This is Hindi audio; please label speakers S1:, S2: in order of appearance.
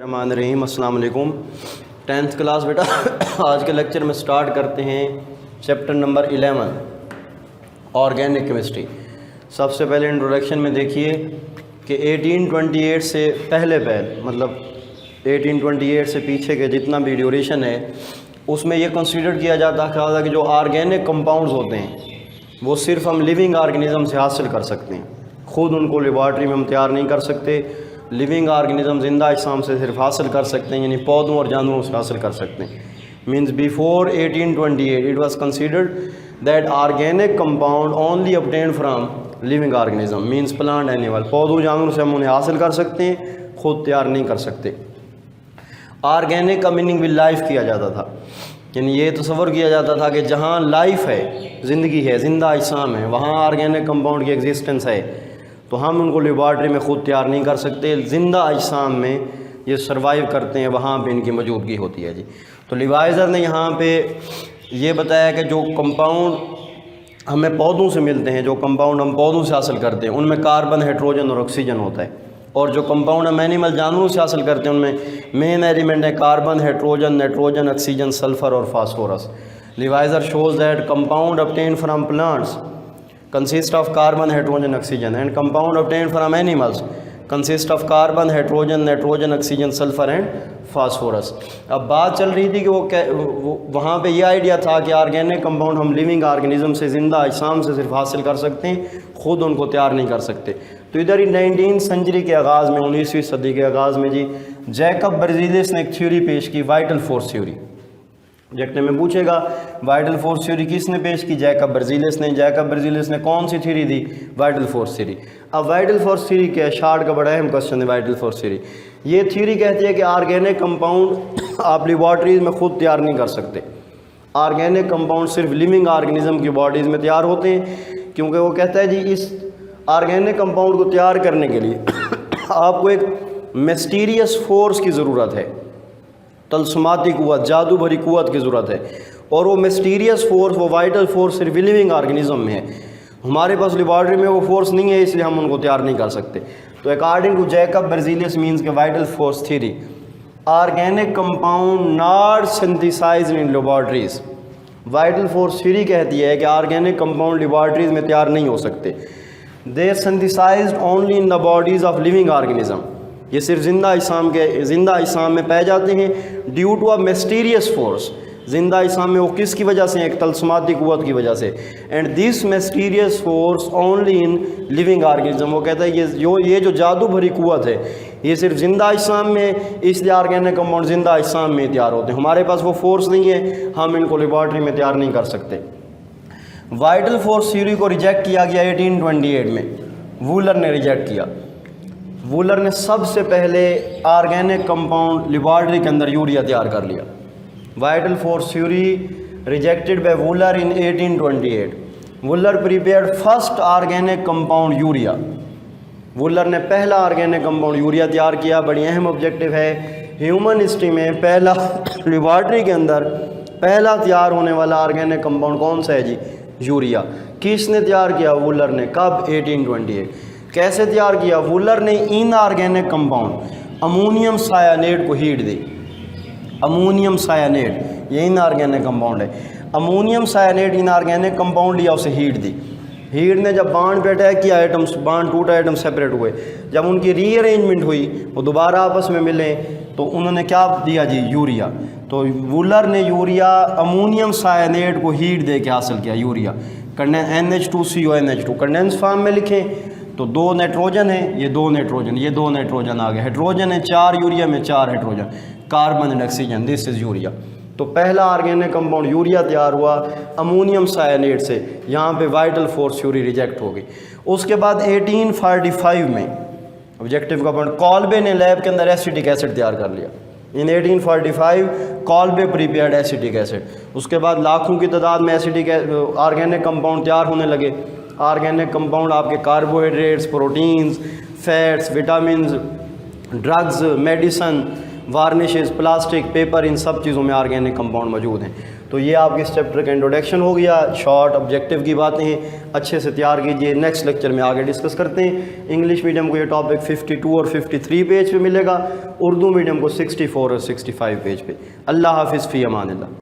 S1: रहमान रहीम। अस्सलाम वालेकुम। 10th क्लास बेटा आज के लेक्चर में स्टार्ट करते हैं चैप्टर नंबर 11 ऑर्गेनिक केमिस्ट्री। सबसे पहले इंट्रोडक्शन में देखिए कि 1828 से पहले मतलब 1828 से पीछे के जितना भी ड्यूरेशन है उसमें ये कंसीडर किया जाता था कि जो ऑर्गेनिक कंपाउंड्स होते हैं वो सिर्फ हम लिविंग ऑर्गेनिज्म से हासिल कर सकते हैं, ख़ुद उनको लेबॉर्ट्री में हम तैयार नहीं कर सकते। लिविंग ऑर्गेनिज्म जिंदा अजसाम से सिर्फ हासिल कर सकते हैं, यानी पौधों और जानवरों से हासिल कर सकते हैं। Means before 1828 it was considered that organic compound only obtained from living organism, means plant animal. पौधों जानवरों से हम उन्हें हासिल कर सकते हैं, खुद तैयार नहीं कर सकते। ऑर्गेनिक का मीनिंग भी लाइफ किया जाता था, यानी ये तस्वर किया जाता था कि जहाँ लाइफ है, ज़िंदगी है, ज़िंदा अजसाम है, वहाँ ऑर्गेनिक कंपाउंड की एग्जिस्टेंस है। तो हम उनको लेबॉर्ट्री में ख़ुद तैयार नहीं कर सकते, ज़िंदा अजसाम में ये सर्वाइव करते हैं, वहाँ पे इनकी मौजूदगी होती है जी। तो लिवाइज़र ने यहाँ पे ये बताया कि जो कंपाउंड हमें पौधों से मिलते हैं, जो कंपाउंड हम पौधों से हासिल करते हैं, उनमें कार्बन, हाइड्रोजन और ऑक्सीजन होता है। और जो कंपाउंड हम एनिमल जानवरों से हासिल करते हैं उनमें मेन एलिमेंट है carbon, hydrogen, nitrogen, oxygen, sulphur और phosphorus. Lavoisier shows that compound obtained from plants consist of carbon, hydrogen, oxygen, and compound obtained from animals consist of carbon, hydrogen, nitrogen, oxygen, sulfur and phosphorus। अब बात चल रही थी कि वो वहाँ पे ये आइडिया था कि ऑर्गेनिक कंपाउंड हम लिविंग ऑर्गेनिज्म से, ज़िंदा अजसाम से सिर्फ हासिल कर सकते हैं, ख़ुद उनको तैयार नहीं कर सकते। तो इधर ही 19वीं सेंचुरी के आगाज़ में, 19वीं सदी के आगाज़ में जी, जैकब बर्ज़ीलिस ने एक थ्योरी पेश की, वाइटल फोर्स थ्योरी। प्रोजेक्ट में पूछेगा वाइटल फोर्स थ्योरी किसने पेश की? जैकब बर्ज़ीलिस ने। जैकब बर्ज़ीलिस ने कौन सी थ्योरी दी? Vital force theory. अब वाइटल फोर्स थ्योरी क्या है? शार्ट का बड़ा अहम क्वेश्चन है वाइटल फोर्स थ्योरी। ये थ्योरी कहती है कि ऑर्गेनिक कंपाउंड आप लेबॉर्ट्रीज में खुद तैयार नहीं कर सकते। ऑर्गेनिक कंपाउंड सिर्फ लिविंग ऑर्गेनिज्म की बॉडीज़ में तैयार होते हैं, क्योंकि वो कहता है जी इस ऑर्गेनिक कंपाउंड को तैयार करने के लिए आपको एक मिस्टीरियस फोर्स की ज़रूरत है, तलस्माती कुव्वत, जादू भरी कुव्वत की ज़रूरत है। और वो मिस्टीरियस फोर्स, वो वाइटल फोर्स सिर्फ लिविंग ऑर्गेनिज्म में है। हमारे पास लेबॉर्ट्री में वो फोर्स नहीं है, इसलिए हम उनको तैयार नहीं कर सकते। तो according to Jacob Berzelius means के vital force theory, organic compound not synthesized in laboratories. Vital force theory कहती है कि ऑर्गेनिक कंपाउंड लेबॉर्ट्रीज में तैयार नहीं हो सकते। They synthesised only in the bodies of living organism. ये सिर्फ ज़िंदा अजसाम में पाए जाते हैं due to a mysterious force. ज़िंदा अजसाम में वो किसकी वजह से? एक तलस्माती कुव्वत की वजह से। And this mysterious force only in living organism. वो कहता है ये जो जादू भरी कुव्वत है ये सिर्फ ज़िंदा अजसाम में, इसलिए ऑर्गेनिक कंपाउंड ज़िंदा अजसाम में तैयार होते हैं। हमारे पास वो फोर्स नहीं है, हम इनको लेबॉर्ट्री में तैयार नहीं कर सकते। वाइटल फोर्स थ्योरी को रिजेक्ट किया गया 1828 में, वूलर ने रिजेक्ट किया। वूलर ने सबसे पहले ऑर्गेनिक कंपाउंड लेबॉर्ट्री के अंदर यूरिया तैयार कर लिया। Vital force theory rejected by Wular in 1828। Wular prepared first organic compound urea. Wular ने पहला ऑर्गेनिक कंपाउंड यूरिया तैयार किया। बड़ी अहम ऑब्जेक्टिव है ह्यूमन हिस्ट्री में, पहला लेबॉर्ट्री के अंदर पहला तैयार होने वाला ऑर्गेनिक कंपाउंड कौन सा है जी? यूरिया। किसने तैयार किया? वूलर ने। कब? 1828। कैसे तैयार किया? वूलर ने इनऑर्गेनिक कंपाउंड अमोनियम सायानेट को हीट दी। अमोनियम सायानेट ये इनऑर्गेनिक कंपाउंड है। अमोनियम सायानेट इनऑर्गेनिक कंपाउंड लिया, उसे हीट दी। हीट ने जब बांड पे अटैक किया, आइटम्स बांड टूटा, आइटम सेपरेट हुए। जब उनकी रीअरेंजमेंट हुई, वो दोबारा आपस में मिले, तो उन्होंने क्या दिया जी? यूरिया। तो वूलर ने यूरिया अमोनियम सायानेट को हीट दे के हासिल किया urea. NH2CO NH2 condense form में लिखें तो 2 नाइट्रोजन है, ये 2 नाइट्रोजन, ये 2 नाइट्रोजन आ गए। हाइड्रोजन है 4 यूरिया में, 4 hydrogen, carbon and oxygen, this is urea. तो पहला ऑर्गेनिक कंपाउंड यूरिया तैयार हुआ अमोनियम सायानेट से। यहाँ पे वाइटल फोर्स थ्योरी रिजेक्ट हो गई। उसके बाद 1845 में ऑब्जेक्टिव का पॉइंट, कॉल्बे ने लैब के अंदर एसिटिक एसिड तैयार कर लिया। इन 1845 कॉल्बे प्रिपेयर्ड एसिटिक एसिड। उसके बाद लाखों की तादाद में एसिटिक ऑर्गेनिक कंपाउंड तैयार होने लगे। ऑर्गेनिक कंपाउंड आपके carbohydrates, proteins, fats, vitamins, drugs, medicine, varnishes, plastic, paper, इन सब चीज़ों में ऑर्गेनिक कंपाउंड मौजूद हैं। तो ये आपके इस चैप्टर का इंट्रोडक्शन हो गया, शॉर्ट ऑब्जेक्टिव की बातें हैं, अच्छे से तैयार कीजिए। नेक्स्ट लेक्चर में आगे डिस्कस करते हैं। इंग्लिश मीडियम को ये टॉपिक 52 और 53 पेज पे मिलेगा, उर्दू मीडियम को 64 और 65 पेज पे। अल्लाह हाफिज़, फ़ी अमानिल्लाह।